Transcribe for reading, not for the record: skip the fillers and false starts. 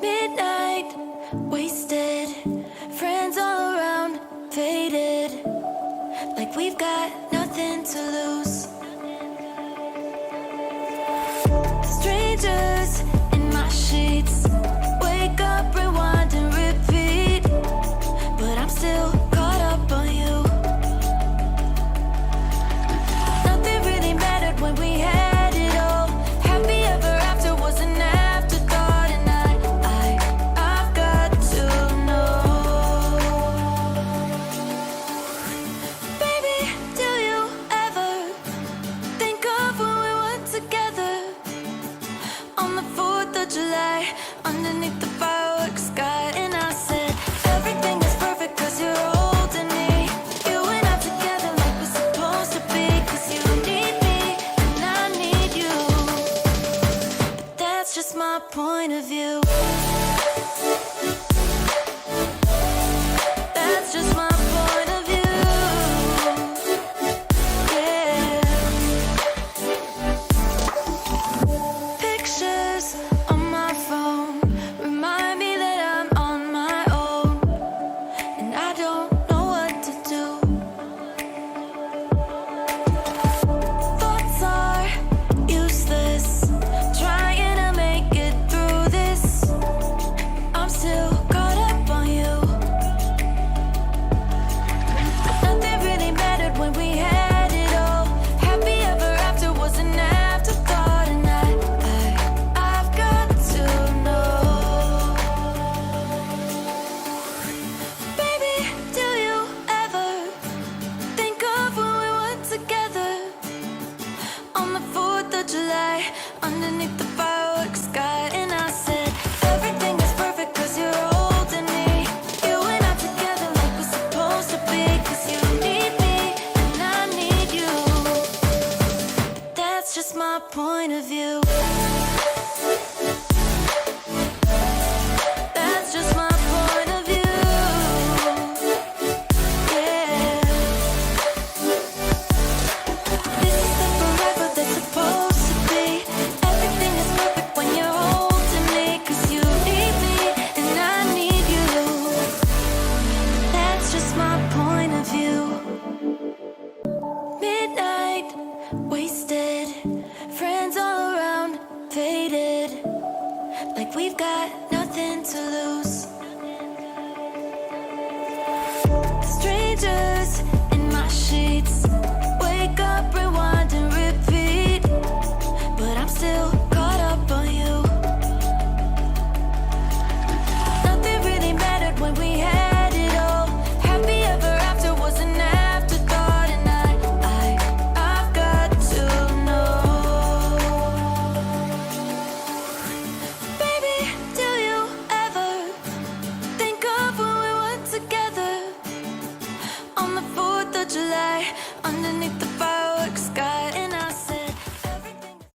Midnight, wasted, friends all around, faded, like we've got nothing to lose. Strangers in my sheets, wake up, rewind and repeat, but I'm still caught up on you. Nothing really mattered when we had it all. Happy ever after was an afterthought, and I've got to know. Baby, do you ever think of when we were together on the 4th of July, underneath the fireworks sky? And I said, everything is perfect cause you're holding me. You and I together like we're supposed to be, cause you need me and I need you. But that's just my point of view. That's just my point of view. Yeah. Pictures on my phone remind me that I'm on my own, and I don't know what to do. Thoughts are useless, trying to make it through this. I'm still caught up on you. Nothing really mattered when we had it all. Happy ever after was an afterthought, and I've got to know. Baby, do you ever think of when we were together on the 4th of July, underneath the fireworks sky? And I said, everything is perfect cause you're holding me. You and I together like we're supposed to be, cause you need me and I need you. But that's just my point of view. That's just my point of view. Yeah. This is the forever that's supposed to be. Everything is perfect when you're holding me, cause you need me and I need you. That's just my point of view. Midnight, wasted, friends all around, faded, like we've got nothing to lose. Strangers in my sheets, wake up, rewind and repeat, but I'm still caught up on you. Nothing really mattered when we had it all. Happy ever after was an afterthought, and I've got to know. Baby, do you ever think of when we were together on the 4th of July, underneath the fire?